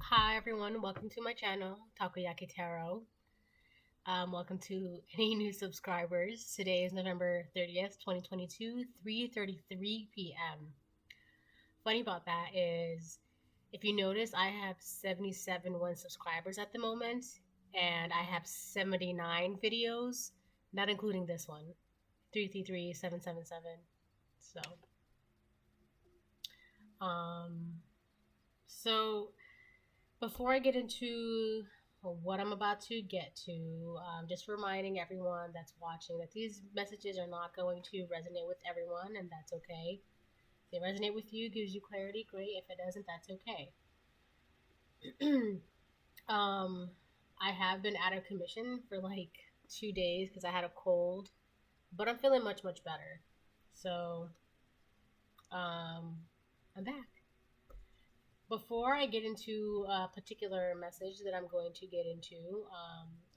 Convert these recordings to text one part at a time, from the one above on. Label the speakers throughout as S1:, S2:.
S1: Hi everyone, welcome to my channel, Takoyaki Taro. Welcome to any new subscribers. Today is November 30th, 2022, 3:33 p.m. Funny about that is, if you notice, I have 77 subscribers at the moment, and I have 79 videos, not including this one, 333777. So, um, so before I get into what I'm about to get to, just reminding everyone that's watching that these messages are not going to resonate with everyone, and that's okay. If they resonate with you, gives you clarity, great. If it doesn't, that's okay. I have been out of commission for like 2 days because I had a cold, but I'm feeling much, much better. So, um, I'm back. Before I get into a particular message that I'm going to get into,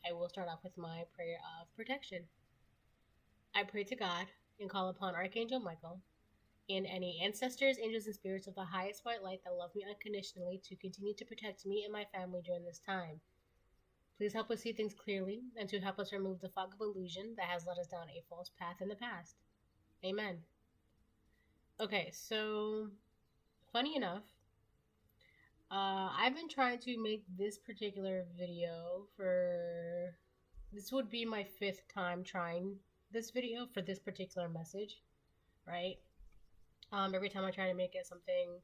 S1: I will start off with my prayer of protection. I pray to God and call upon Archangel Michael and any ancestors, angels, and spirits of the highest white light that love me unconditionally to continue to protect me and my family during this time. Please help us see things clearly and to help us remove the fog of illusion that has led us down a false path in the past. Amen. Okay, so funny enough, I've been trying to make this particular video for. This would be my fifth time trying this video for this particular message, right? Every time I try to make it, something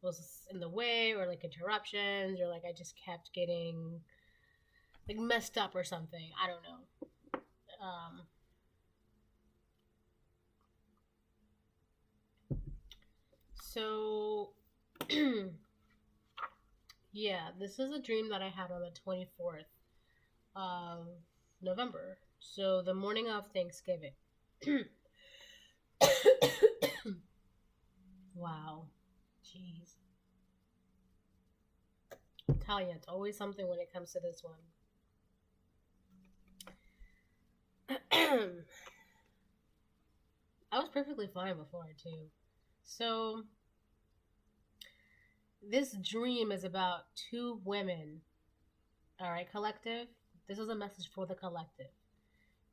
S1: was in the way, or like interruptions, or like I just kept getting like messed up or something. I don't know. So yeah, this is a dream that I had on the 24th of November. So the morning of Thanksgiving. Wow. Jeez. I'm telling you, it's always something when it comes to this one. I was perfectly fine before, too. So, this dream is about two women. All right, collective? This is a message for the collective.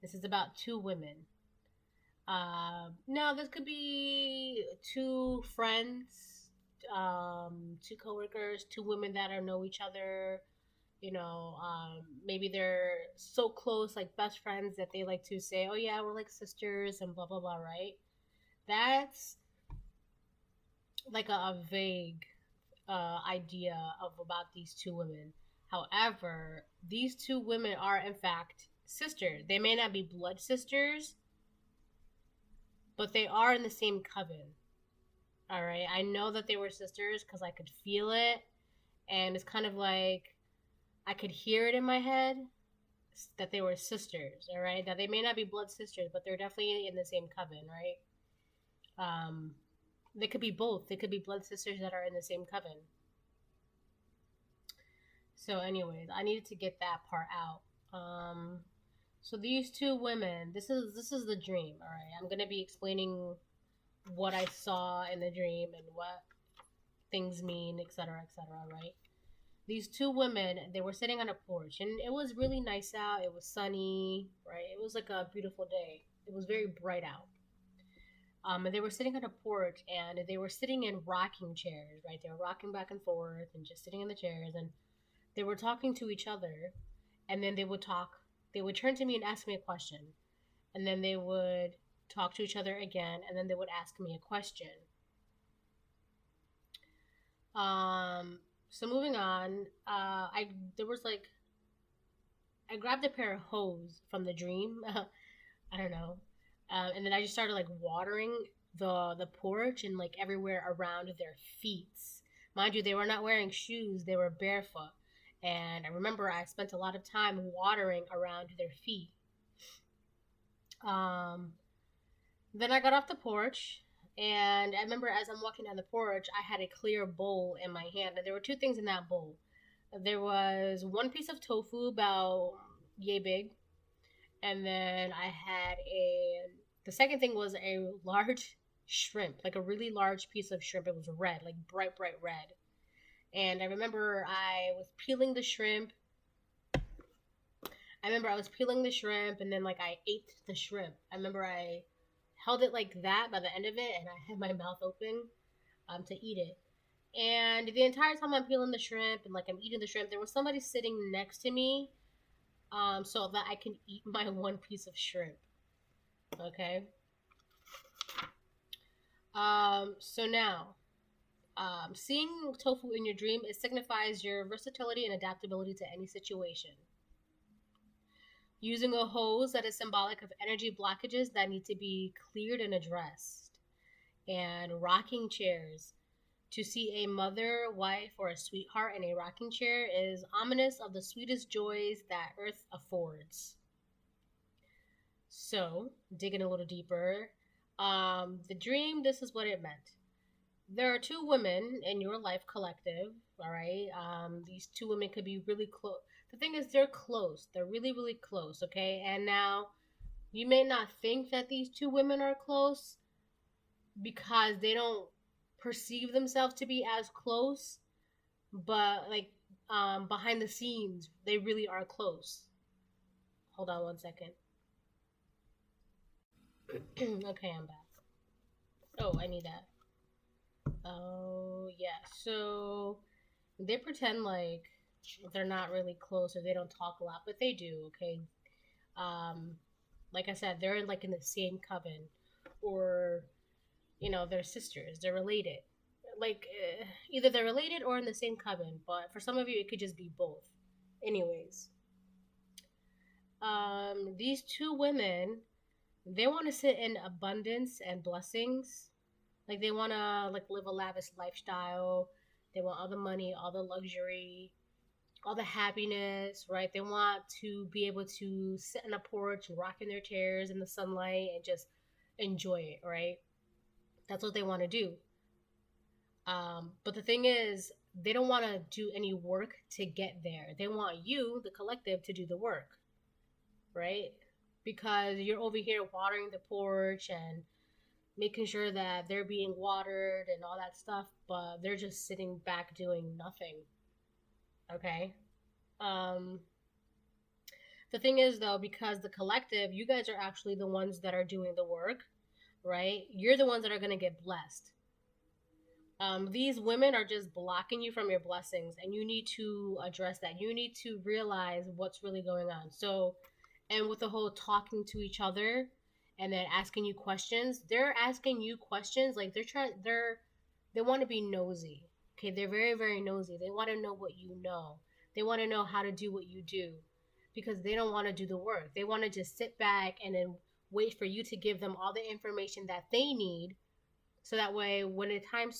S1: This is about two women. Now, this could be two friends, two coworkers, two women that know each other. Maybe they're so close, like best friends, that they like to say, "Oh yeah, we're like sisters," and blah blah blah. Right? That's like a vague idea of about these two women. However, these two women are in fact sisters. They may not be blood sisters, but they are in the same coven. All right, I know that they were sisters because I could feel it, and it's kind of like I could hear it in my head that they were sisters. All right, that they may not be blood sisters, but they're definitely in the same coven, right? They could be both. They could be blood sisters that are in the same coven. So, anyways, I needed to get that part out. So these two women, this is the dream. All right, I'm gonna be explaining what I saw in the dream and what things mean, etc., etc. Right? These two women, they were sitting on a porch, and it was really nice out. It was sunny, right? It was like a beautiful day. It was very bright out. And they were sitting on a porch, and they were sitting in rocking chairs, right? They were rocking back and forth and just sitting in the chairs, and they were talking to each other, and then they would talk. They would turn to me and ask me a question, and then they would talk to each other again, and then they would ask me a question. So moving on, I there was like I grabbed a pair of hose from the dream. I don't know, and then I just started like watering the porch and like everywhere around their feet. Mind you, they were not wearing shoes; they were barefoot. And I remember I spent a lot of time watering around their feet. Um, then I got off the porch, and I remember as I'm walking down the porch, I had a clear bowl in my hand, and there were two things in that bowl. There was one piece of tofu about yay big, and then I had a. The second thing was a large shrimp, like a really large piece of shrimp. It was red, like bright, bright red. And I remember I was peeling the shrimp. And then like I ate the shrimp. I remember I held it like that by the end of it, and I had my mouth open to eat it. And the entire time I'm peeling the shrimp and like I'm eating the shrimp, there was somebody sitting next to me, so that I can eat my one piece of shrimp. Okay. So now, seeing tofu in your dream, it signifies your versatility and adaptability to any situation. Using a hose that is symbolic of energy blockages that need to be cleared and addressed. And rocking chairs. To see a mother, wife, or a sweetheart in a rocking chair is ominous of the sweetest joys that earth affords. So, digging a little deeper, the dream, this is what it meant. There are two women in your life collective, all right? These two women could be really close. The thing is, they're close. They're really, really close, okay? And now, you may not think that these two women are close because they don't perceive themselves to be as close, but like behind the scenes, they really are close. Hold on one second. Okay, I'm back. Oh, I need that. Oh, yeah. So they pretend like they're not really close or they don't talk a lot, but they do, okay? Um, like I said, they're like in the same coven, or they're sisters, they're related. Like either they're related or in the same coven, but for some of you, it could just be both. Anyways, these two women, they want to sit in abundance and blessings. Like they want to like live a lavish lifestyle. They want all the money, all the luxury, all the happiness, right? They want to be able to sit on a porch and rock in their chairs in the sunlight and just enjoy it, right? That's what they want to do. But the thing is, they don't want to do any work to get there. They want you, the collective, to do the work, right? Because you're over here watering the porch and making sure that they're being watered and all that stuff, but they're just sitting back doing nothing. Okay? Um, the thing is, though, because the collective, you guys are actually the ones that are doing the work, right? You're the ones that are going to get blessed. These women are just blocking you from your blessings, and you need to address that. You need to realize what's really going on. So, and with the whole talking to each other and then asking you questions, they're asking you questions like they want to be nosy. Okay, they're very, very nosy. They want to know what you know. They want to know how to do what you do because they don't want to do the work. They want to just sit back and then wait for you to give them all the information that they need, so that way when the time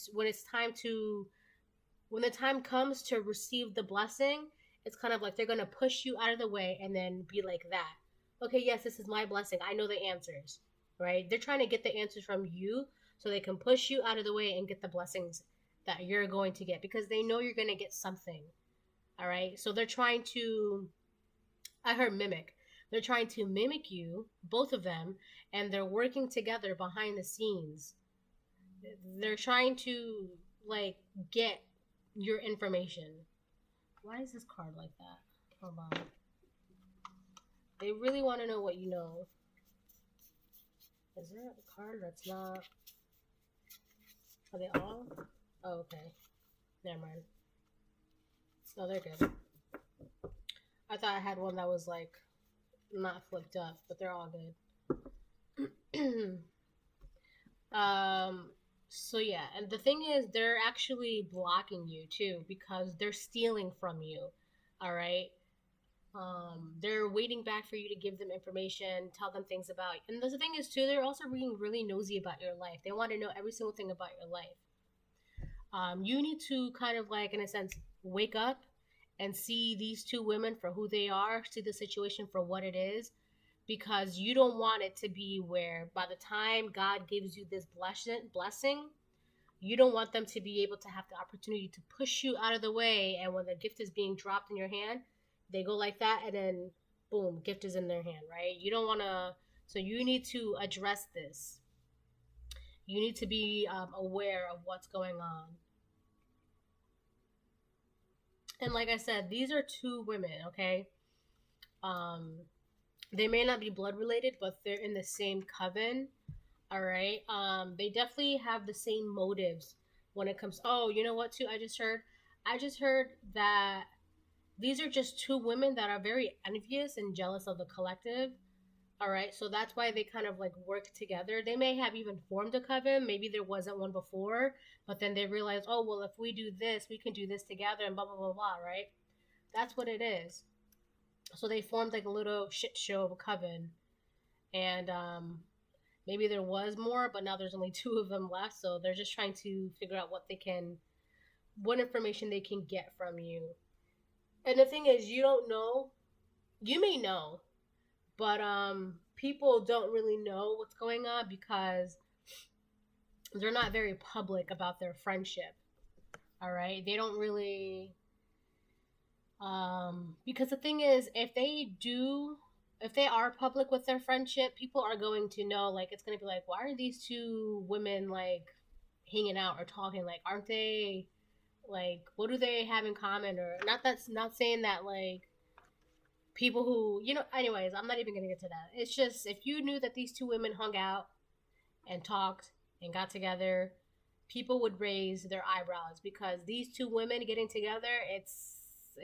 S1: comes to receive the blessing, it's kind of like they're going to push you out of the way and then be like that. Okay, yes, this is my blessing. I know the answers, right? They're trying to get the answers from you so they can push you out of the way and get the blessings that you're going to get because they know you're going to get something. All right? So they're trying to, I heard mimic. They're trying to mimic you, both of them, and they're working together behind the scenes. They're trying to like get your information. Why is this card like that? Hold on. They really want to know what you know. Is there a card that's not? Are they all? Oh, okay. Never mind. No, they're good. I thought I had one that was like not flipped up, but they're all good. So yeah, and the thing is, they're actually blocking you too because they're stealing from you. All right. They're waiting back for you to give them information, tell them things about you. And the thing is too, they're also being really nosy about your life. They want to know every single thing about your life. You need to kind of like, in a sense, wake up and see these two women for who they are, see the situation for what it is, because you don't want it to be where by the time God gives you this blessing, you don't want them to be able to have the opportunity to push you out of the way, and when the gift is being dropped in your hand, they go like that, and then boom, gift is in their hand, right? You don't want to, so you need to address this. You need to be aware of what's going on. And like I said, these are two women, okay? Um, they may not be blood related, but they're in the same coven. All right. They definitely have the same motives when it comes. Oh, you know what? Too, I just heard that these are just two women that are very envious and jealous of the collective. All right, so that's why they kind of like work together. They may have even formed a coven. Maybe there wasn't one before, but then they realized, oh well, if we do this, we can do this together, and blah blah blah blah. Right? That's what it is. So they formed like a little shit show of a coven, and maybe there was more, but now there's only two of them left. So they're just trying to figure out what information they can get from you. And the thing is, you don't know. You may know, but people don't really know what's going on because they're not very public about their friendship. All right, they don't really because the thing is, if they are public with their friendship, people are going to know, like, it's going to be like, why are these two women like hanging out or talking, like, aren't they, like, what do they have in common? Or not, that's not saying that like people who, anyways, I'm not even gonna get to that. It's just, if you knew that these two women hung out and talked and got together, people would raise their eyebrows because these two women getting together, it's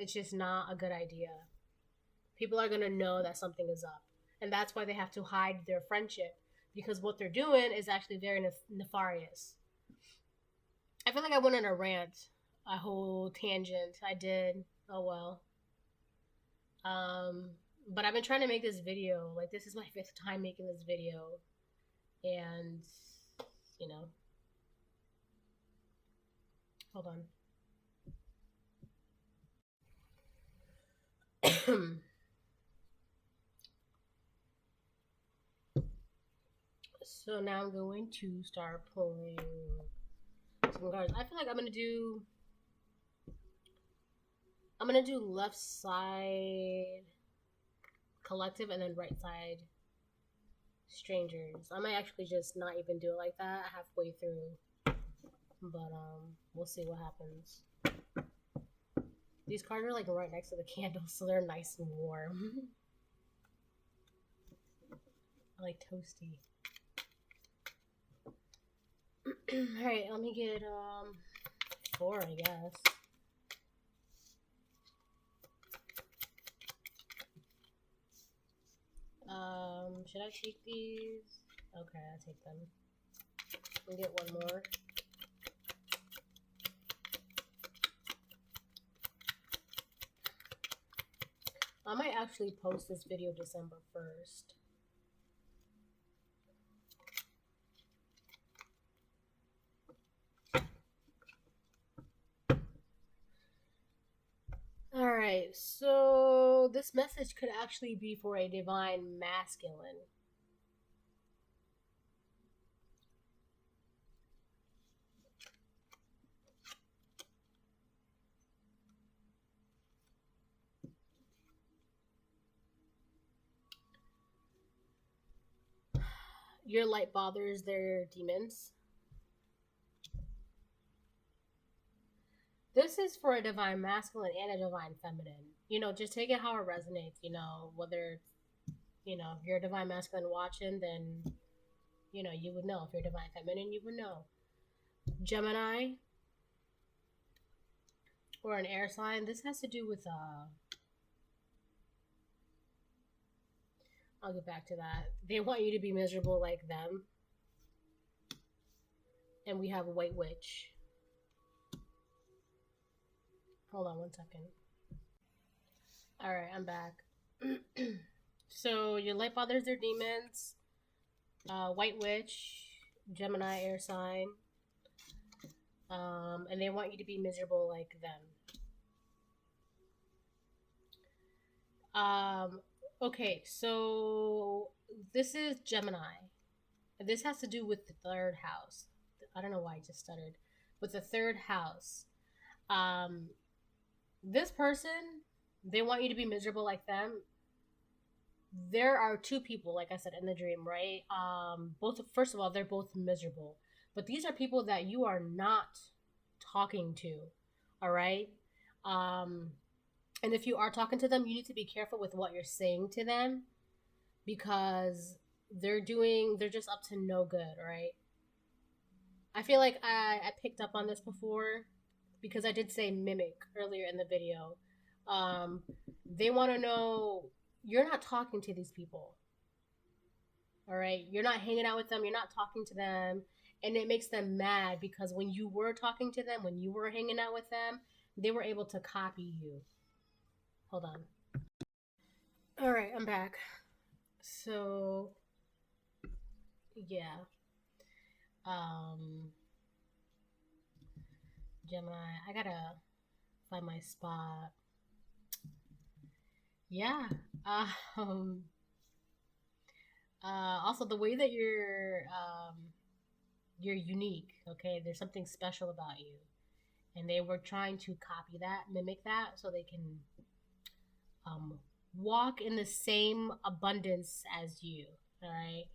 S1: just not a good idea. People are gonna know that something is up, and that's why they have to hide their friendship, because what they're doing is actually very nefarious. I feel like I went on a rant, a whole tangent. I did. Oh well. Um, but I've been trying to make this video. Like, this is my fifth time making this video, and you know, hold on. So now I'm going to start pulling some cards. I feel like I'm gonna do left side collective and then right side strangers. I might actually just not even do it like that halfway through, but we'll see what happens. These cards are like right next to the candles, so they're nice and warm. I like toasty. Alright, let me get 4, I guess. Should I take these? Okay, I'll take them. We'll get one more. I might actually post this video December 1st. Alright, so this message could actually be for a divine masculine. Your light bothers their demons. This is for a divine masculine and a divine feminine. Just take it how it resonates, whether, if you're a divine masculine watching, then, you would know. If you're divine feminine, you would know. Gemini or an air sign, this has to do with, I'll get back to that. They want you to be miserable like them. And we have a white witch. Hold on one second. Alright, I'm back. So your light fathers are demons. White witch, Gemini air sign. And they want you to be miserable like them. Okay, so this is Gemini. This has to do with the third house. I don't know why I just stuttered. With the third house. This person, they want you to be miserable like them. There are two people, like I said, in the dream, right? First of all, they're both miserable. But these are people that you are not talking to, all right? Um, and if you are talking to them, you need to be careful with what you're saying to them, because they're just up to no good, right? I feel like I picked up on this before because I did say mimic earlier in the video. Um, they want to know you're not talking to these people, all right? You're not hanging out with them, you're not talking to them, and it makes them mad because when you were talking to them, when you were hanging out with them, they were able to copy you. Hold on. All right, I'm back. So, yeah. Um, Gemini, I gotta find my spot. Yeah. Um, also, the way that you're unique. Okay, there's something special about you, and they were trying to copy that, mimic that, so they can um, walk in the same abundance as you. All right.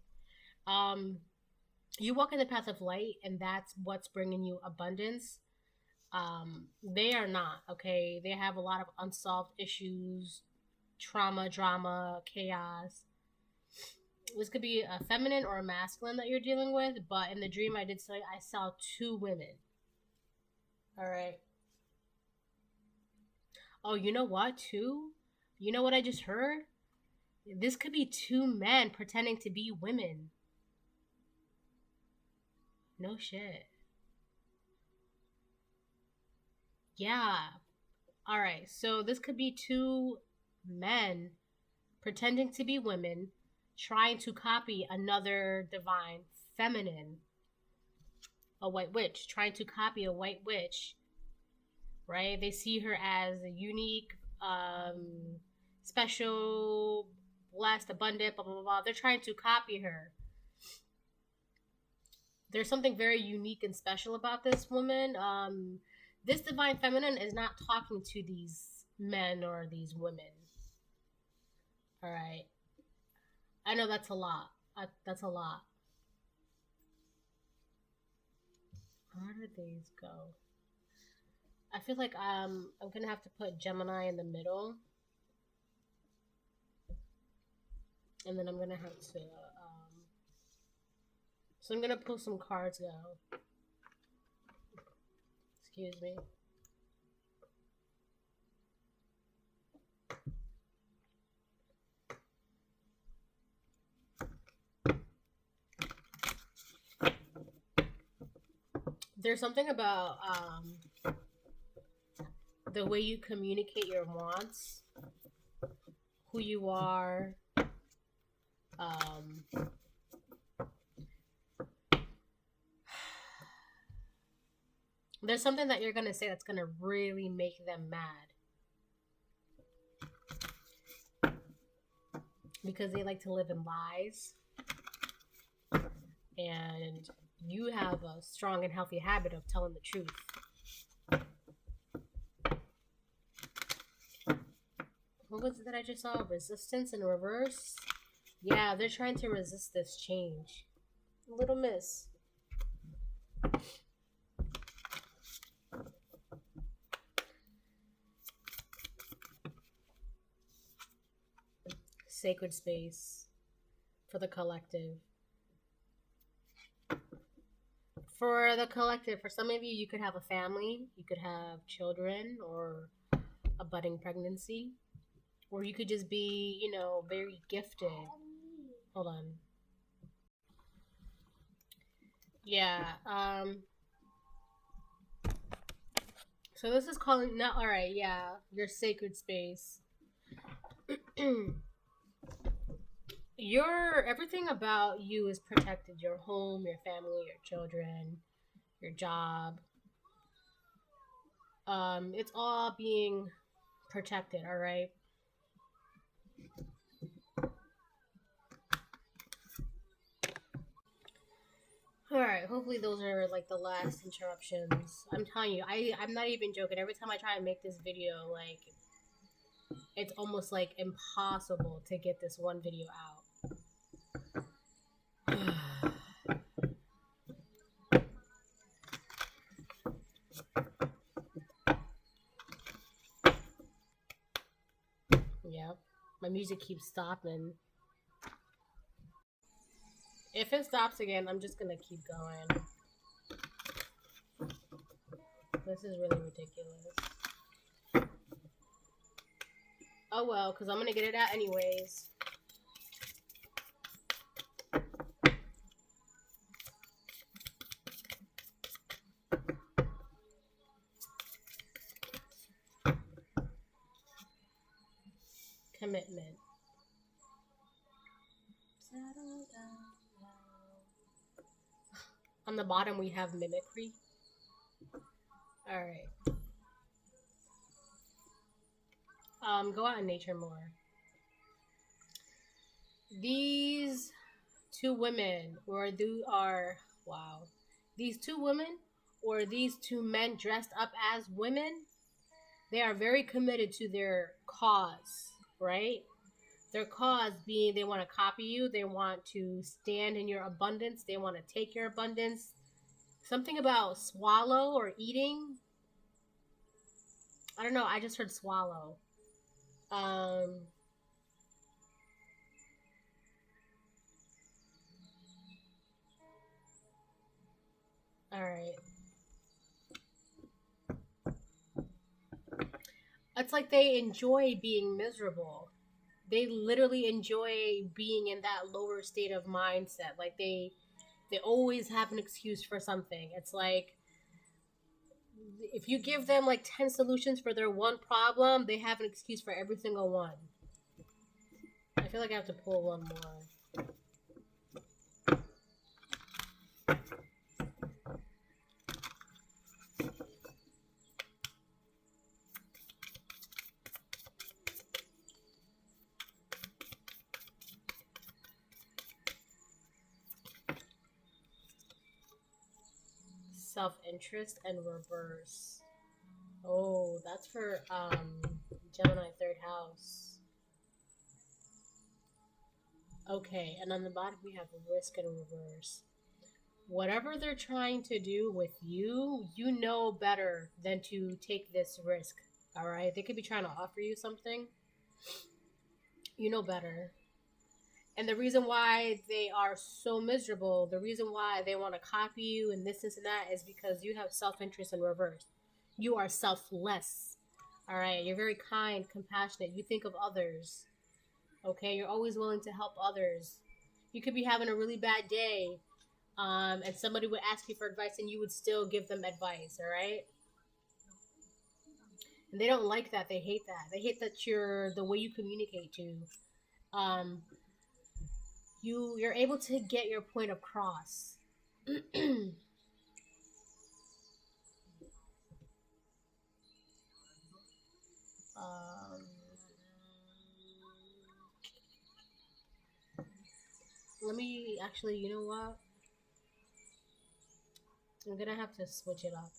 S1: Um, you walk in the path of light, and that's what's bringing you abundance. They are not. Okay, they have a lot of unsolved issues, trauma, drama, chaos. This could be a feminine or a masculine that you're dealing with, but in the dream I did say I saw two women. All right. Oh, you know what? Two? You know what I just heard? This could be two men pretending to be women. No shit. Yeah. All right. So this could be two men pretending to be women, trying to copy another divine feminine, a white witch, trying to copy a white witch, right? They see her as a unique, special, blessed, abundant, blah, blah, blah, blah. They're trying to copy her. There's something very unique and special about this woman. This divine feminine is not talking to these men or these women. All right. I know that's a lot. That's a lot. How did these go? I feel like I'm gonna have to put Gemini in the middle, and then I'm gonna have to. So I'm gonna pull some cards now. Excuse me. There's something about the way you communicate your wants, who you are. There's something that you're gonna say that's gonna really make them mad because they like to live in lies, and you have a strong and healthy habit of telling the truth. What was it that I just saw? Resistance in reverse? Yeah, they're trying to resist this change. Little miss. Sacred space for the collective. For the collective, for some of you, you could have a family, you could have children or a budding pregnancy, or you could just be, very gifted. Hold on. Yeah. So this is calling. No, all right. Yeah, your sacred space. Everything about you is protected. Your home, your family, your children, your job. It's all being protected. All right. All right. Hopefully those are like the last interruptions. I'm telling you, I'm not even joking. Every time I try and make this video, like it's almost like impossible to get this one video out. Yep. My music keeps stopping. If it stops again, I'm just gonna keep going. This is really ridiculous. Oh well, because I'm gonna get it out anyways. Commitment. On the bottom, we have mimicry. Alright. Go out in nature more. These two women, or wow. These two women, or these two men dressed up as women, they are very committed to their cause, right? Their cause being they want to copy you, they want to stand in your abundance, they want to take your abundance. Something about swallow or eating. I don't know, I just heard swallow. Um all right. It's like they enjoy being miserable. They literally enjoy being in that lower state of mindset. Like they always have an excuse for something. It's like if you give them like 10 solutions for their one problem, they have an excuse for every single one. I feel like I have to pull one more. Self-interest and reverse. Oh, that's for Gemini third house. Okay, and on the bottom we have risk and reverse. Whatever they're trying to do with you, you know better than to take this risk. All right, they could be trying to offer you something. You know better. And the reason why they are so miserable, the reason why they want to copy you and this and that is because you have self-interest in reverse. You are selfless. All right, you're very kind, compassionate. You think of others. Okay, you're always willing to help others. You could be having a really bad day, and somebody would ask you for advice, and you would still give them advice. All right, and they don't like that. They hate that. They hate that you're the way you communicate to. Um, you're able to get your point across. um, let me actually. You know what? I'm gonna have to switch it up.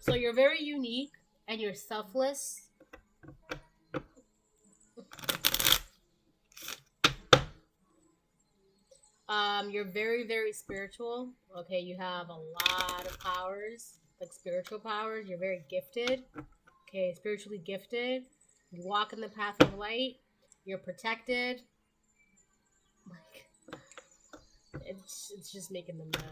S1: So you're very unique and you're selfless. You're very, very spiritual. Okay, you have a lot of powers, like spiritual powers. You're very gifted. Okay, spiritually gifted. You walk in the path of light. You're protected. Like, it's just making them mad.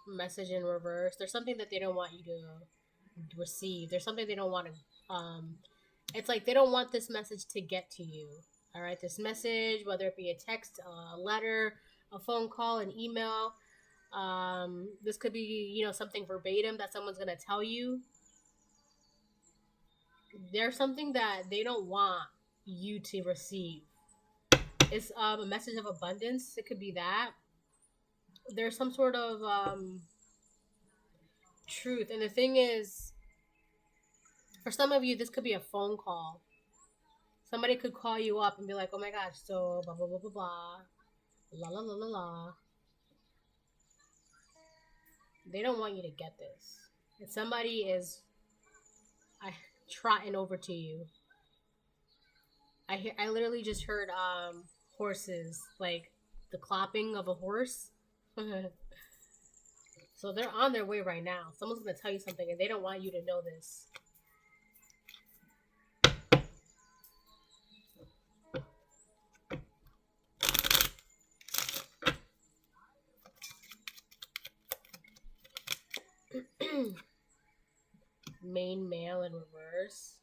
S1: Message in reverse. There's something that they don't want you to receive. There's something they don't want to. It's like they don't want this message to get to you. All right, this message, whether it be a text, a letter, a phone call, an email. This could be, something verbatim that someone's gonna tell you. There's something that they don't want you to receive. It's a message of abundance. It could be that. There's some sort of truth, and the thing is, for some of you, this could be a phone call. Somebody could call you up and be like, "Oh my gosh, so blah blah blah blah blah, la la la la la." They don't want you to get this. If somebody is trotting over to you, I literally just heard horses, like the clopping of a horse. So they're on their way right now. Someone's gonna tell you something and they don't want you to know this. Main male in reverse.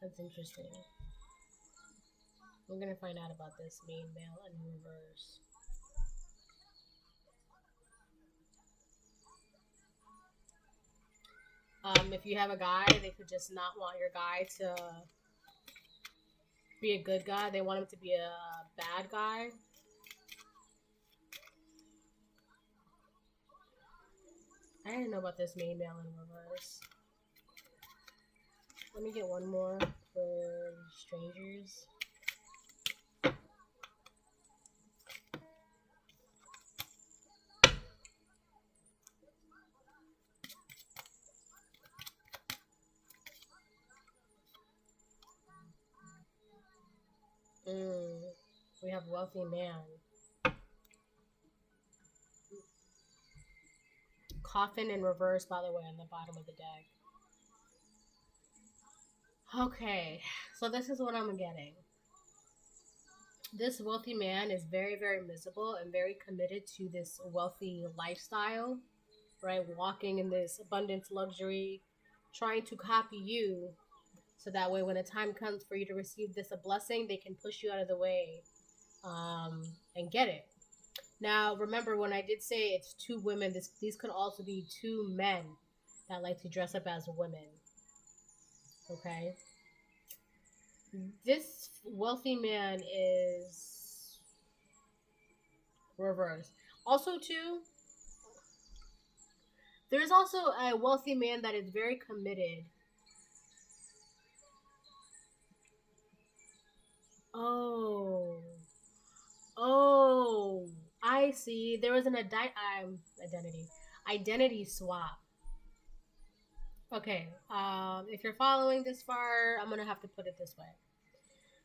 S1: That's interesting. We're gonna find out about this main male in reverse. If you have a guy, they could just not want your guy to be a good guy. They want him to be a bad guy. I didn't know about this main male in reverse. Let me get one more for strangers. We have wealthy man. Coffin in reverse, by the way, on the bottom of the deck. Okay, so this is what I'm getting. This wealthy man is very, very miserable and very committed to this wealthy lifestyle, right? Walking in this abundance, luxury, trying to copy you so that way when the time comes for you to receive this a blessing, they can push you out of the way and get it. Now, remember when I did say it's two women, these could also be two men that like to dress up as women. Okay? This wealthy man is reversed. Also, too, there's also a wealthy man that is very committed. Oh, I see. There was an identity swap. Okay. If you're following this far, I'm gonna have to put it this way.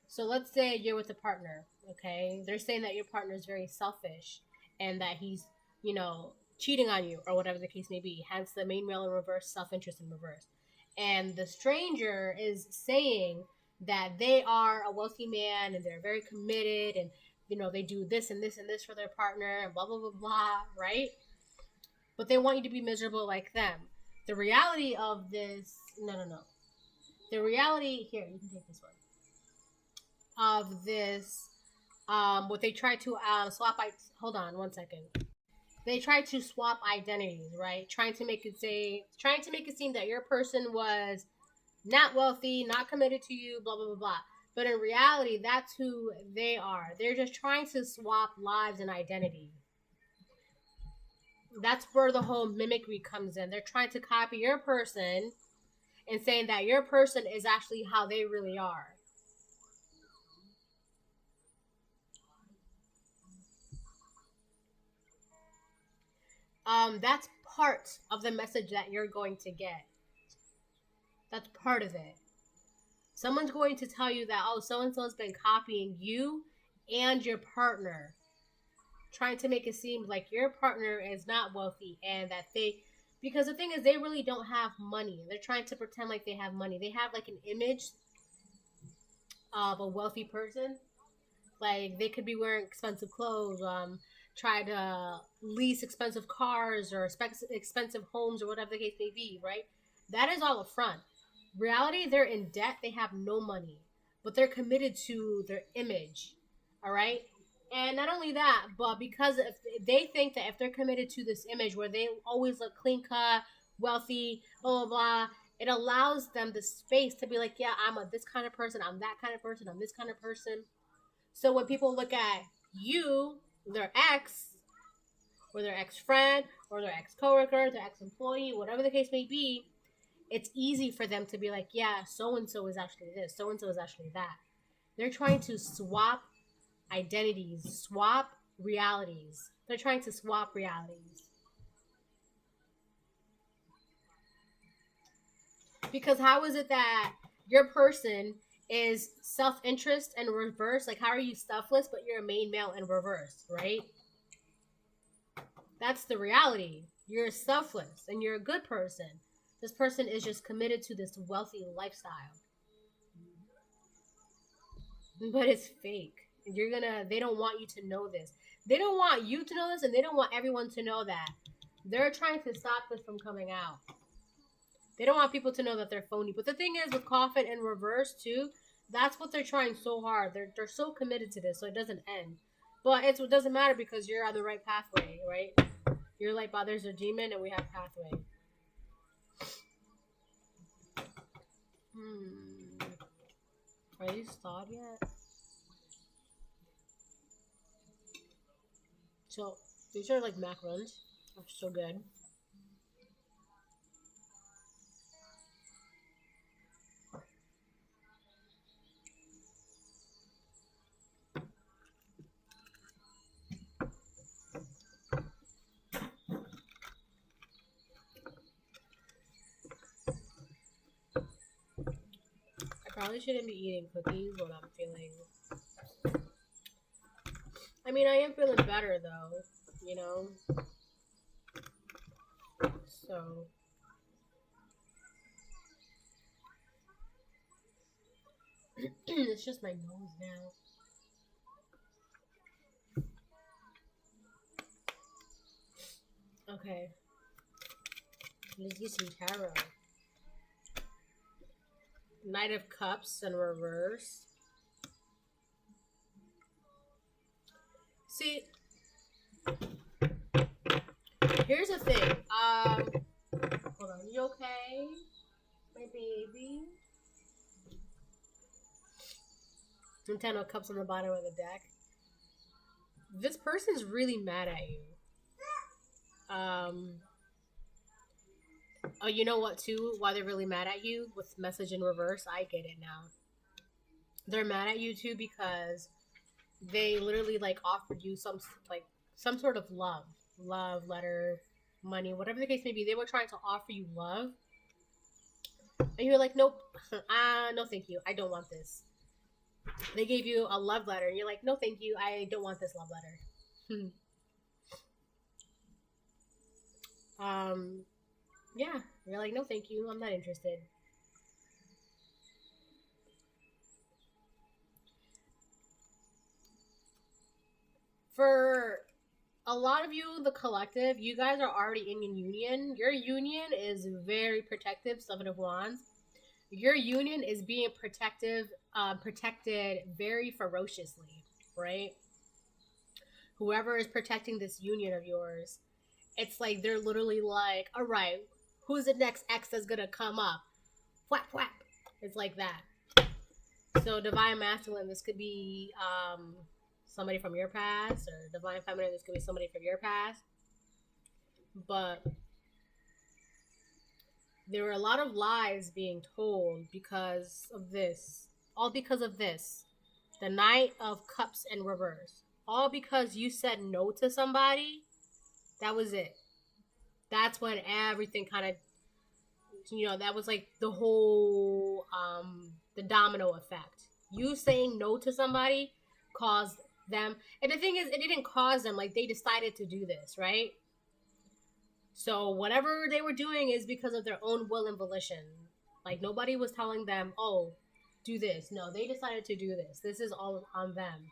S1: So let's say you're with a partner. Okay, they're saying that your partner is very selfish and that he's, cheating on you or whatever the case may be. Hence the main male in reverse, self-interest in reverse. And the stranger is saying that they are a wealthy man and they're very committed and they do this and this and this for their partner and blah blah blah blah, right? But they want you to be miserable like them. The reality of this, no. The reality here, you can take this one. Of this, what they try to swap. Hold on, 1 second. They try to swap identities, right? Trying to make it seem that your person was not wealthy, not committed to you, blah blah blah blah. But in reality, that's who they are. They're just trying to swap lives and identity. That's where the whole mimicry comes in. They're trying to copy your person and saying that your person is actually how they really are. That's part of the message that you're going to get. That's part of it. Someone's going to tell you that, oh, so-and-so's been copying you and your partner, trying to make it seem like your partner is not wealthy and that because the thing is, they really don't have money. They're trying to pretend like they have money. They have like an image of a wealthy person. Like they could be wearing expensive clothes, try to lease expensive cars or expensive homes or whatever the case may be, right? That is all a front. Reality, they're in debt, they have no money, but they're committed to their image, all right? And not only that, but because if they think that if they're committed to this image where they always look clean cut, wealthy, blah, blah, blah, it allows them the space to be like, yeah, I'm this kind of person, I'm that kind of person, I'm this kind of person. So when people look at you, their ex, or their ex-friend, or their ex-coworker, their ex-employee, whatever the case may be, it's easy for them to be like, yeah, so-and-so is actually this, so-and-so is actually that. They're trying to swap identities, swap realities. They're trying to swap realities. Because how is it that your person is self-interest and reverse? Like, how are you selfless, but you're a main male and reverse, right? That's the reality. You're selfless and you're a good person. This person is just committed to this wealthy lifestyle. But it's fake. They don't want you to know this. They don't want you to know this, and they don't want everyone to know that. They're trying to stop this from coming out. They don't want people to know that they're phony. But the thing is, with Coffin in reverse, too, that's what they're trying so hard. They're so committed to this, so it doesn't end. But it doesn't matter because you're on the right pathway, right? Your light bothers a demon, and we have pathway. Are these thawed yet? So, these are like macarons. They're so good. I probably shouldn't be eating cookies when I'm feeling... I mean, I am feeling better though, you know? So... it's just my nose now. Okay. Let's get some tarot. Knight of Cups in reverse. See, here's the thing. Hold on. You okay? My baby? And 10 of Cups on the bottom of the deck. This person's really mad at you. Oh, you know what, too? Why they're really mad at you with message in reverse? I get it now. They're mad at you, too, because they literally, like, offered you some sort of love. Love, letter, money, whatever the case may be. They were trying to offer you love. And you were like, nope. No, thank you. I don't want this. They gave you a love letter, and you're like, no, thank you. I don't want this love letter. Yeah, you're like, no, thank you. I'm not interested. For a lot of you, the collective, you guys are already in your union. Your union is very protective, Seven of Wands. Your union is being protected very ferociously, right? Whoever is protecting this union of yours, it's like they're literally like, all right, who's the next ex that's gonna come up? Whap, whap. It's like that. So Divine Masculine, this could be somebody from your past, or Divine Feminine, this could be somebody from your past. But there were a lot of lies being told because of this. All because of this. The Knight of Cups in reverse. All because you said no to somebody. That was it. That's when everything kind of, that was like the whole, the domino effect. You saying no to somebody caused them. And the thing is, it didn't cause them. Like, they decided to do this, right? So whatever they were doing is because of their own will and volition. Like, nobody was telling them, oh, do this. No, they decided to do this. This is all on them.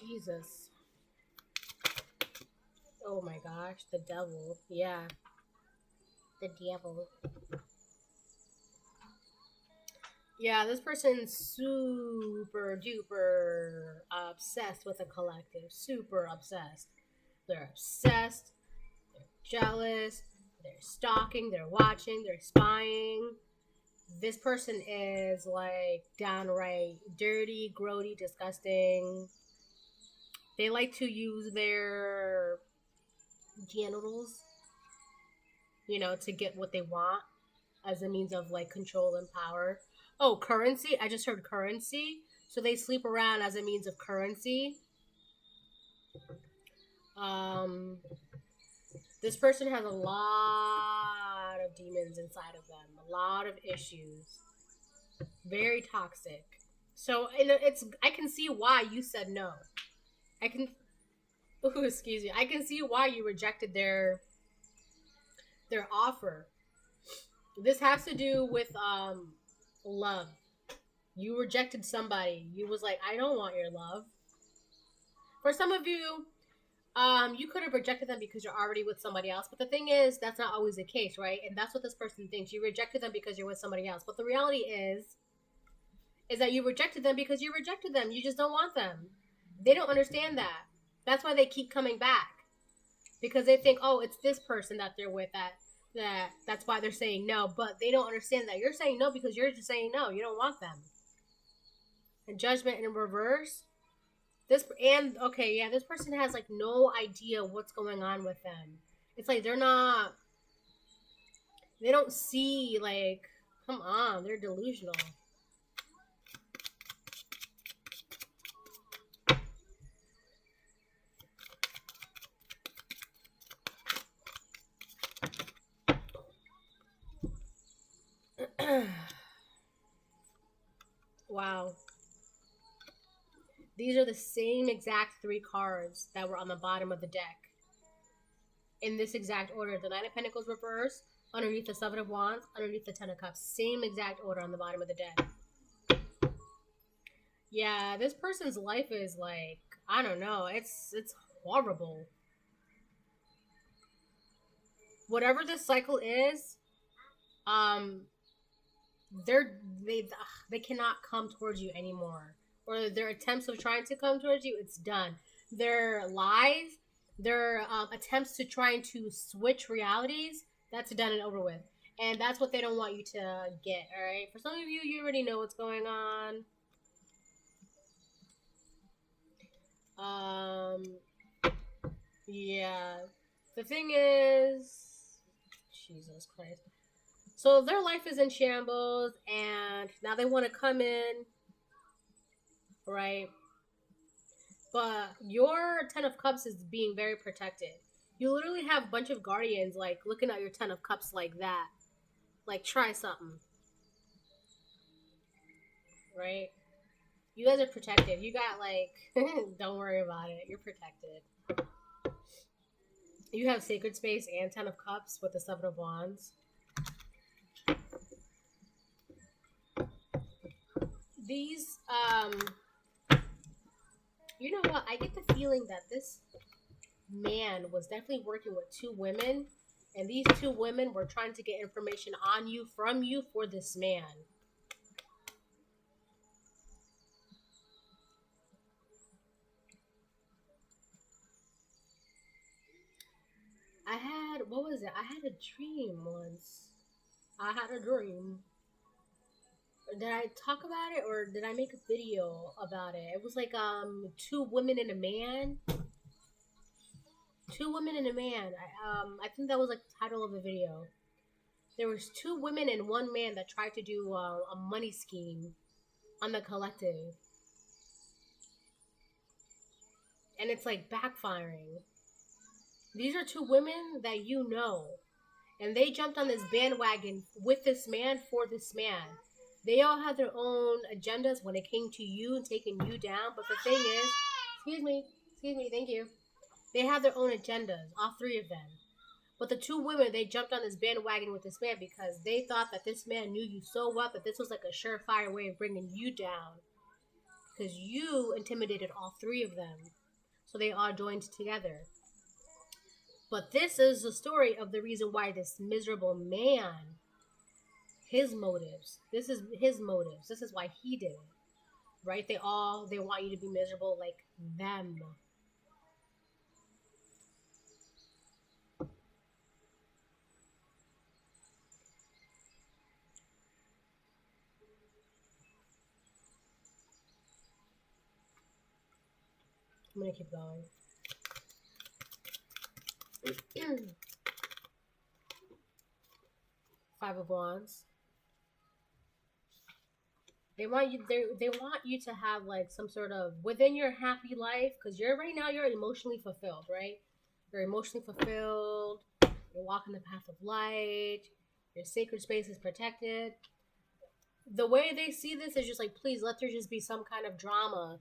S1: Jesus. Oh my gosh, the devil. Yeah. The devil. Yeah, this person's super duper obsessed with a collective. Super obsessed. They're obsessed. They're jealous. They're stalking. They're watching. They're spying. This person is like downright dirty, grody, disgusting. They like to use their genitals, to get what they want as a means of like control and power. Oh, currency. I just heard currency. So they sleep around as a means of currency. Um, this person has a lot of demons inside of them, a lot of issues, very toxic. So I can see why you said no. I can, ooh, excuse me. I can see why you rejected their offer. This has to do with love. You rejected somebody. You was like, I don't want your love. For some of you, you could have rejected them because you're already with somebody else. But the thing is, that's not always the case, right? And that's what this person thinks. You rejected them because you're with somebody else. But the reality is that you rejected them because you rejected them. You just don't want them. They don't understand that. That's why they keep coming back. Because they think, oh, it's this person that they're with that's why they're saying no. But they don't understand that you're saying no because you're just saying no. You don't want them. And judgment in reverse. This person has like no idea what's going on with them. It's like they don't see, like, come on, they're delusional. Wow. These are the same exact 3 cards that were on the bottom of the deck. In this exact order. The Nine of Pentacles reversed, underneath the Seven of Wands, underneath the Ten of Cups. Same exact order on the bottom of the deck. Yeah, this person's life is like, I don't know, it's horrible. Whatever this cycle is, they cannot come towards you anymore, or their attempts of trying to come towards you, it's done. Their lies, their attempts to trying to switch realities, that's done and over with, and that's what they don't want you to get. All right, for some of you, you already know what's going on. Yeah, the thing is, Jesus Christ. So their life is in shambles, and now they want to come in, right? But your Ten of Cups is being very protected. You literally have a bunch of guardians, like, looking at your Ten of Cups like that. Like, try something. Right? You guys are protected. You got, like, don't worry about it. You're protected. You have Sacred Space and Ten of Cups with the Seven of Wands. These, you know what? I get the feeling that this man was definitely working with 2 women, and these 2 women were trying to get information on you, from you, for this man. What was it? I had a dream once. I had a dream. Did I talk about it, or did I make a video about it? It was like 2 women and a man. 2 women and a man. I think that was like the title of the video. There was 2 women and 1 man that tried to do a money scheme on the collective, and it's like backfiring. These are 2 women that you know, and they jumped on this bandwagon with this man, for this man. They all had their own agendas when it came to you and taking you down. But the thing is, excuse me, thank you. They had their own agendas, all 3 of them. But the 2 women, they jumped on this bandwagon with this man because they thought that this man knew you so well that this was like a surefire way of bringing you down. Because you intimidated all 3 of them. So they all joined together. But this is the story of the reason why this miserable man, his motives. This is his motives. This is why he did it. Right? They want you to be miserable like them. I'm gonna keep going. Five of Wands. They want you. They want you to have like some sort of within your happy life, because you're right now you're emotionally fulfilled, right? You're emotionally fulfilled. You're walking the path of light. Your sacred space is protected. The way they see this is just like, please let there just be some kind of drama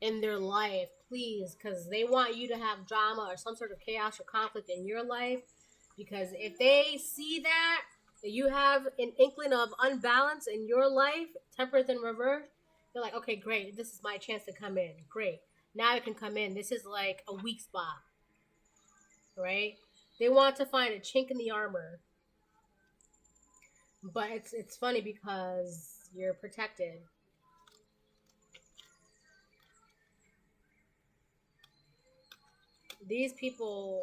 S1: in their life, please, because they want you to have drama or some sort of chaos or conflict in your life. Because if they see that you have an inkling of unbalance in your life, temperance in reverse, they're like, okay, great, this is my chance to come in. Great, now I can come in. This is like a weak spot, right? They want to find a chink in the armor, but it's funny because you're protected. These people,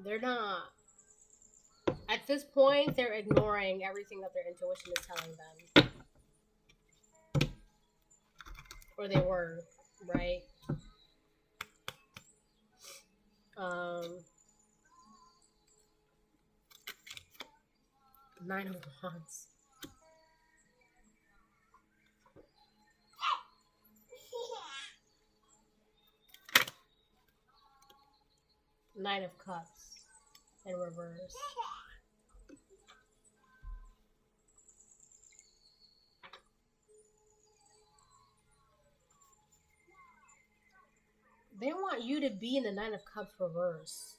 S1: they're not, at this point, they're ignoring everything that their intuition is telling them. Or they were, right? Nine of Wands. Nine of Cups in reverse. They want you to be in the Nine of Cups reverse.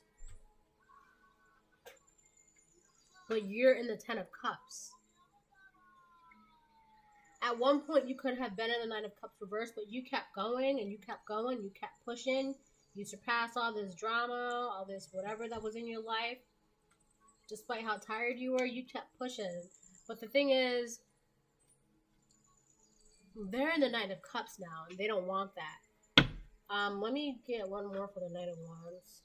S1: But you're in the Ten of Cups. At one point, you could have been in the Nine of Cups reverse, but you kept going and you kept going. You kept pushing. You surpassed all this drama, all this whatever that was in your life. Despite how tired you were, you kept pushing. But the thing is, they're in the Nine of Cups now, and they don't want that. Let me get one more for the Knight of Wands.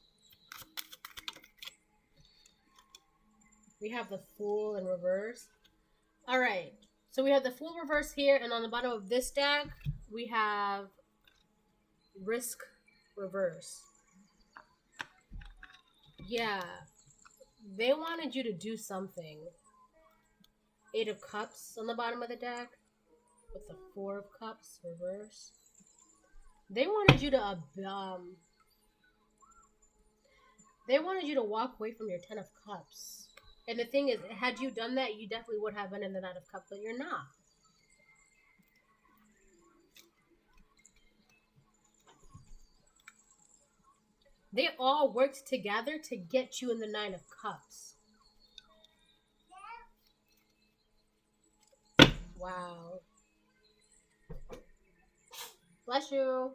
S1: We have the Fool in reverse. Alright, so we have the Fool reverse here, and on the bottom of this deck, we have Risk reverse. Yeah, they wanted you to do something. Eight of Cups on the bottom of the deck, with the Four of Cups reverse. They wanted you to they wanted you to walk away from your Ten of Cups. And the thing is, had you done that, you definitely would have been in the Knight of Cups, but you're not. They all worked together to get you in the Nine of Cups. Wow. Bless you.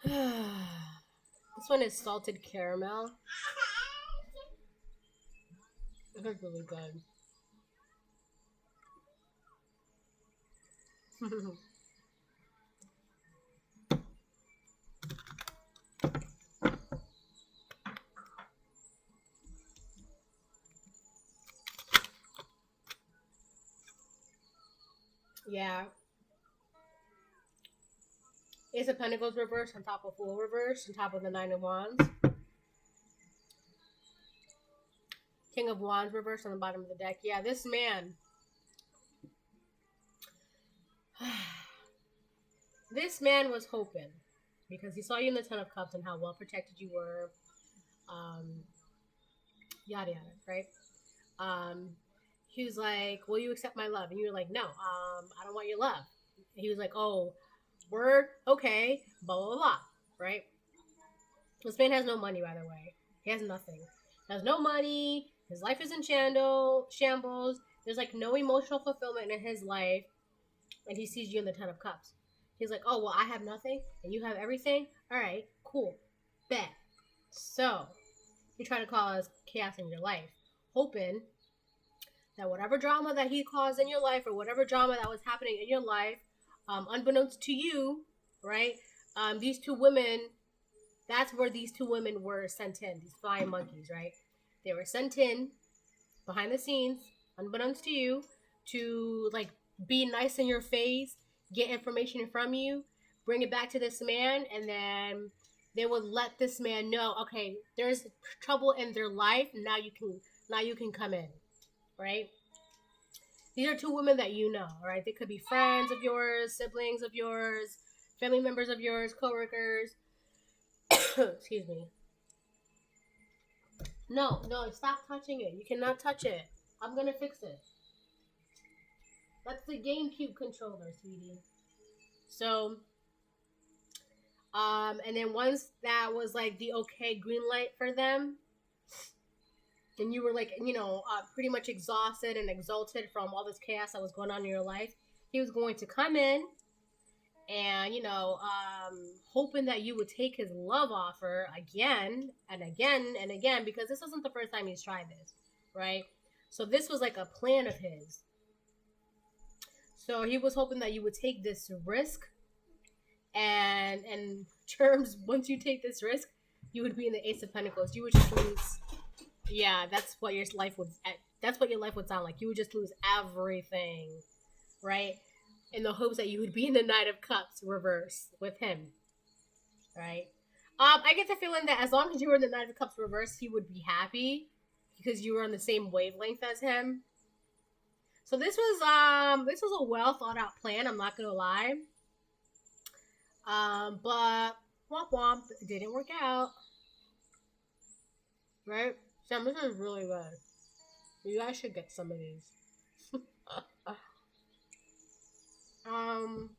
S1: This one is salted caramel. It's really good. Yeah. Ace of Pentacles reverse on top of Fool reverse on top of the Nine of Wands. King of Wands reverse on the bottom of the deck. Yeah, this man. This man was hoping because he saw you in the Ten of Cups and how well protected you were. Yada yada, right? He was like, "Will you accept my love?" And you were like, "No, I don't want your love." And he was like, "Oh, word, okay, blah blah blah," right? This man has no money, by the way. He has nothing. He has no money. His life is in shambles. There's like no emotional fulfillment in his life, and he sees you in the Ten of Cups. He's like, "Oh well, I have nothing, and you have everything. All right, cool, bet." So he tried to cause chaos in your life, hoping that whatever drama that he caused in your life, or whatever drama that was happening in your life, unbeknownst to you, right? These two women, that's where these two women were sent in, these flying monkeys, right? They were sent in behind the scenes, unbeknownst to you, to like be nice in your face, get information from you, bring it back to this man, and then they would let this man know, okay, there's trouble in their life. Now you can come in, right? These are two women that you know, right? They could be friends of yours, siblings of yours, family members of yours, coworkers. Excuse me. No, stop touching it. You cannot touch it. I'm gonna fix it. That's the GameCube controller, sweetie. So, and then once that was like the okay green light for them, and you were like, pretty much exhausted and exalted from all this chaos that was going on in your life, he was going to come in and, hoping that you would take his love offer again and again and again, because this wasn't the first time he's tried this, right? So this was like a plan of his. So he was hoping that you would take this risk, and in terms, once you take this risk, you would be in the Ace of Pentacles. You would just lose. Yeah, that's what your life would sound like. You would just lose everything, right? In the hopes that you would be in the Knight of Cups reverse with him, right? I get the feeling that as long as you were in the Knight of Cups reverse, he would be happy because you were on the same wavelength as him. So this was a well thought out plan. I'm not gonna lie. But womp womp, it didn't work out, right? Sam, this is really good. You guys should get some of these. I'm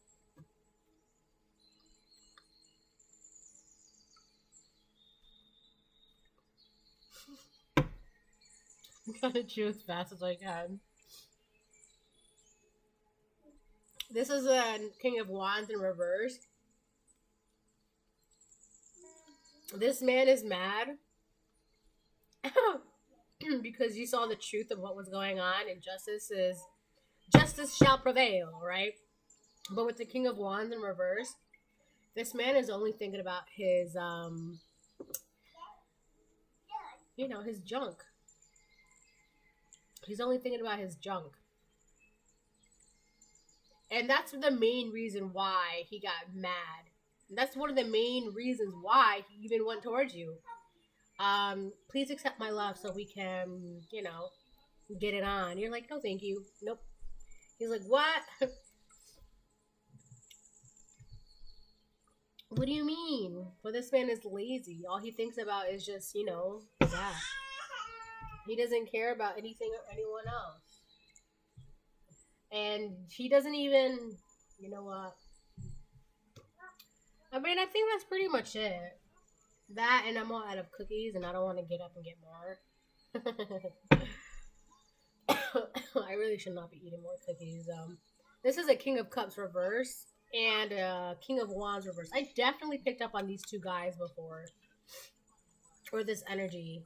S1: trying to chew as fast as I can. This is a King of Wands in reverse. This man is mad because you saw the truth of what was going on, and justice shall prevail, right? But with the King of Wands in reverse, this man is only thinking about his his junk. He's only thinking about his junk. And that's the main reason why he got mad. And that's one of the main reasons why he even went towards you. Please accept my love so we can, get it on. You're like, no, thank you. Nope. He's like, what? What do you mean? Well, this man is lazy. All he thinks about is just, that. He doesn't care about anything or anyone else. And he doesn't even, you know what? I mean, I think that's pretty much it. That, and I'm all out of cookies, and I don't want to get up and get more. I really should not be eating more cookies. This is a King of Cups reverse and a King of Wands reverse. I definitely picked up on these two guys before, or this energy.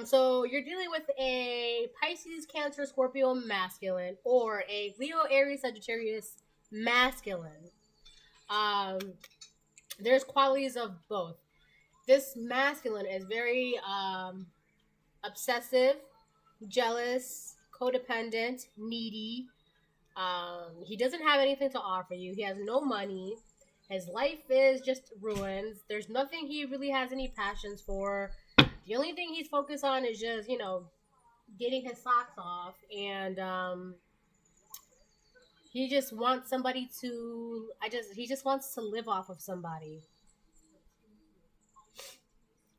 S1: So you're dealing with a Pisces, Cancer, Scorpio masculine, or a Leo, Aries, Sagittarius masculine. There's qualities of both. This masculine is very obsessive, jealous, codependent, needy. He doesn't have anything to offer you. He has no money. His life is just ruins. There's nothing he really has any passions for. The only thing he's focused on is just, getting his socks off. And he just wants somebody to, he just wants to live off of somebody.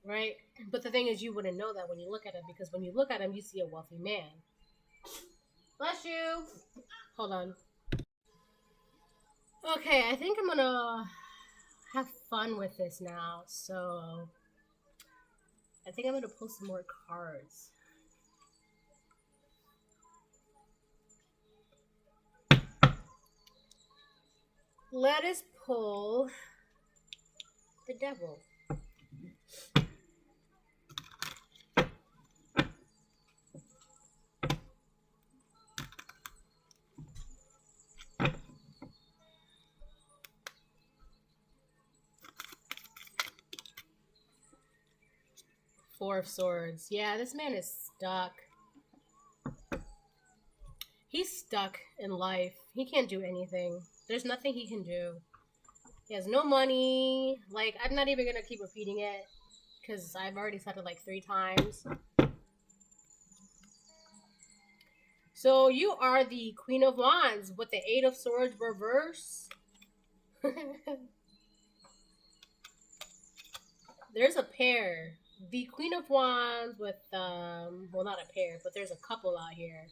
S1: Right? But the thing is, you wouldn't know that when you look at him, because when you look at him, you see a wealthy man. Bless you. Hold on. Okay, I think I'm gonna have fun with this now. So I think I'm gonna pull some more cards. Let us pull the Devil. Four of Swords. Yeah, this man is stuck. He's stuck in life. He can't do anything. There's nothing he can do. He has no money. Like, I'm not even gonna keep repeating it because I've already said it like 3 times. So you are the Queen of Wands with the 8 of Swords reverse. There's a pair. The Queen of Wands with, well, not a pair, but there's a couple out here.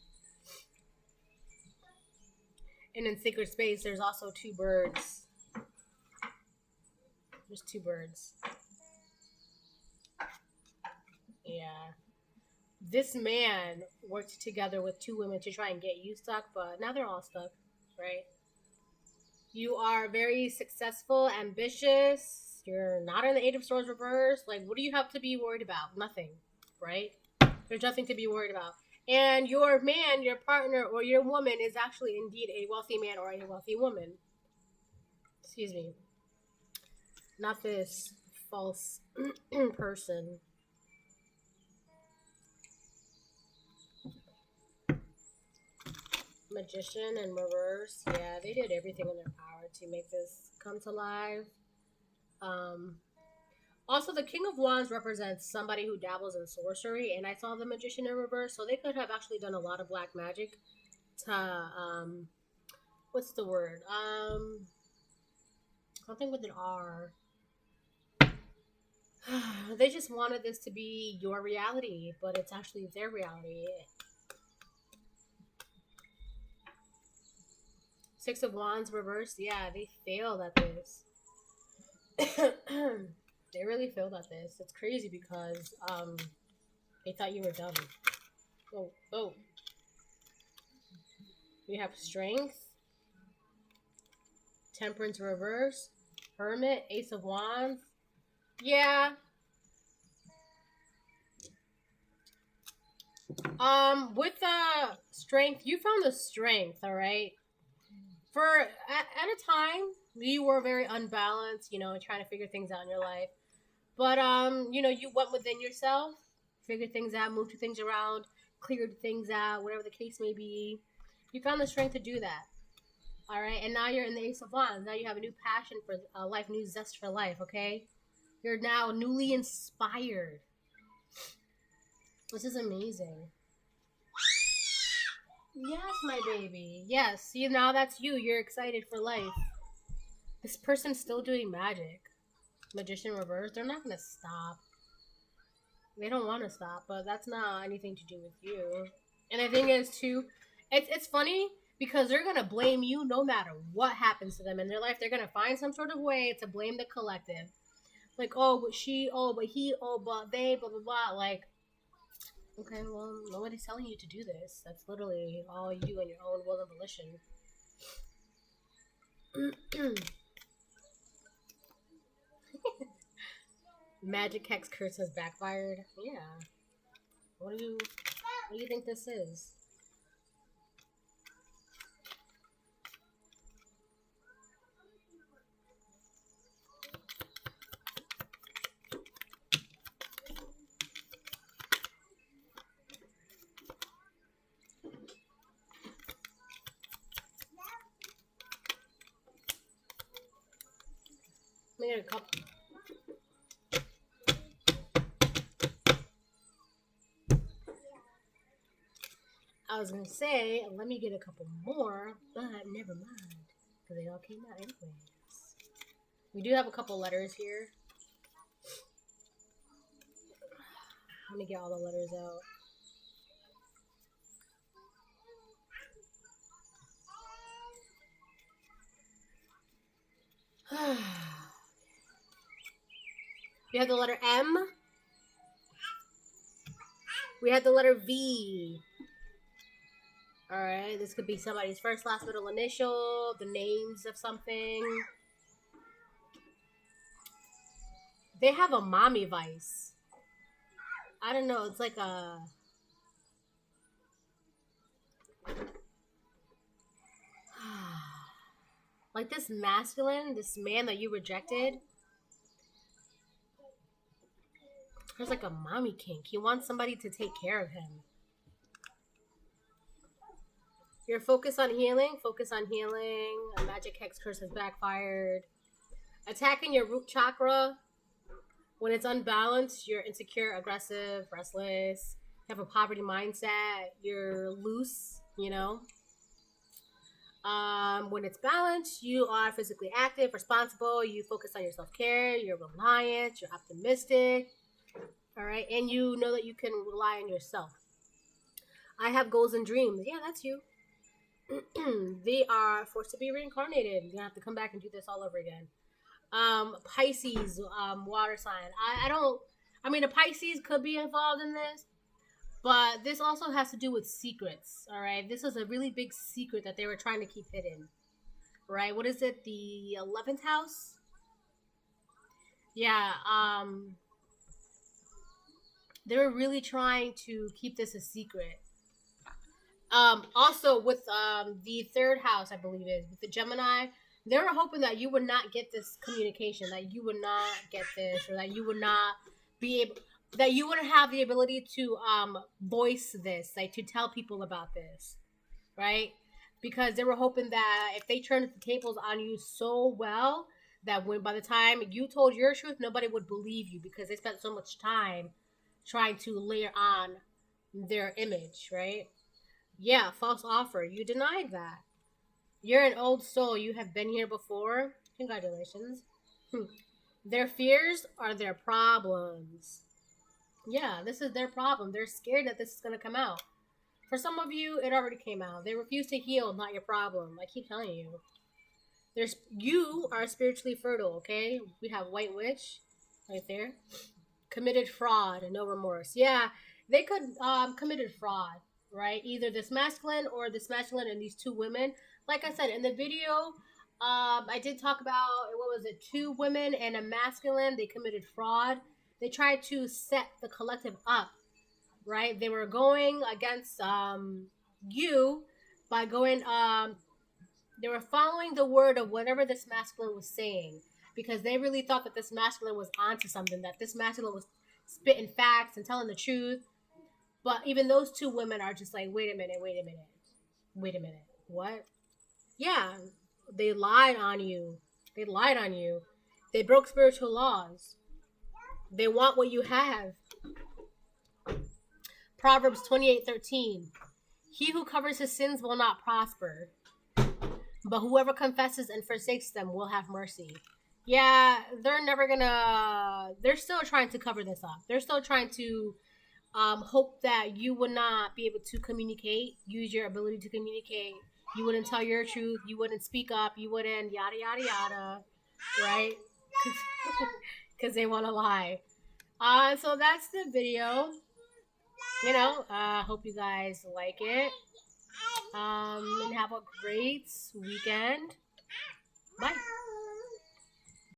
S1: And in Sacred Space, there's also 2 birds. There's 2 birds. Yeah. This man worked together with 2 women to try and get you stuck, but now they're all stuck, right? You are very successful, ambitious. You're not in the 8 of Swords reverse. Like, what do you have to be worried about? Nothing, right? There's nothing to be worried about. And your man, your partner, or your woman is actually indeed a wealthy man or a wealthy woman. Excuse me. Not this false person. Magician and reverse. Yeah, they did everything in their power to make this come to life. Also, the King of Wands represents somebody who dabbles in sorcery, and I saw the Magician in reverse, so they could have actually done a lot of black magic to, what's the word? Something with an R. They just wanted this to be your reality, but it's actually their reality. 6 of Wands reversed. Yeah, they failed at this. They really failed at this. It's crazy because they thought you were dumb. Oh. We have Strength, Temperance reverse, Hermit, Ace of Wands. Yeah. With the Strength, you found the strength, all right? For at a time, you were very unbalanced, trying to figure things out in your life. But you went within yourself, figured things out, moved things around, cleared things out, whatever the case may be. You found the strength to do that. All right, and now you're in the Ace of Wands. Now you have a new passion for life, new zest for life. Okay, you're now newly inspired. This is amazing. Yes, my baby. Yes, see, now that's you. You're excited for life. This person's still doing magic. Magician reverse. They're not gonna stop. They don't want to stop, but that's not anything to do with you. And the thing is, too, it's funny because they're gonna blame you no matter what happens to them in their life. They're gonna find some sort of way to blame the collective. Like, oh, but she, oh, but he, oh, but they, blah, blah, blah. Like, okay, well, nobody's telling you to do this. That's literally all you and your own will and volition. Magic Hex Curse has backfired. Yeah. What do you think this is? Let me get a couple. I was gonna say, let me get a couple more, but never mind, because they all came out anyways. We do have a couple letters here. Let me get all the letters out. We have the letter M. We have the letter V. Alright, this could be somebody's first, last, middle initial, the names of something. They have a mommy vice. I don't know, it's like a... like this masculine, this man that you rejected. There's like a mommy kink. He wants somebody to take care of him. You're focused on healing. Focus on healing. A magic hex curse has backfired. Attacking your root chakra. When it's unbalanced, you're insecure, aggressive, restless. You have a poverty mindset. You're loose, you know. When it's balanced, you are physically active, responsible. You focus on your self-care. You're reliant. You're optimistic. All right. And you know that you can rely on yourself. I have goals and dreams. Yeah, that's you. They are forced to be reincarnated. You're gonna have to come back and do this all over again. Pisces, water sign. I mean, a Pisces could be involved in this, but this also has to do with secrets. All right, this is a really big secret that they were trying to keep hidden. Right? What is it? The 11th house. Yeah. They were really trying to keep this a secret. Also with the third house, I believe is with the Gemini, they were hoping that you would not get this communication, that you would not get this, or that you would not be able, that you wouldn't have the ability to voice this, like to tell people about this, right? Because they were hoping that if they turned the tables on you so well that when by the time you told your truth, nobody would believe you because they spent so much time trying to layer on their image, right? Yeah, false offer. You denied that. You're an old soul. You have been here before. Congratulations. Their fears are their problems. Yeah, this is their problem. They're scared that this is going to come out. For some of you, it already came out. They refuse to heal, not your problem. I keep telling you. You are spiritually fertile, okay? We have White Witch right there. Committed fraud and no remorse. Yeah, they could committed fraud. Right, either this masculine or this masculine and these two women. Like I said in the video, I did talk about what was it, 2 women and a masculine. They committed fraud. They tried to set the collective up. Right, they were going against you by going. They were following the word of whatever this masculine was saying because they really thought that this masculine was onto something. That this masculine was spitting facts and telling the truth. But even those 2 women are just like, wait a minute. What? Yeah, they lied on you. They broke spiritual laws. They want what you have. Proverbs 28:13. He who covers his sins will not prosper, but whoever confesses and forsakes them will have mercy. Yeah, they're still trying to cover this up. They're still trying to hope that you would not be able to communicate, use your ability to communicate. You wouldn't tell your truth. You wouldn't speak up. You wouldn't yada, yada, yada. Right? Because they want to lie. So that's the video. You know, hope you guys like it. And have a great weekend. Bye.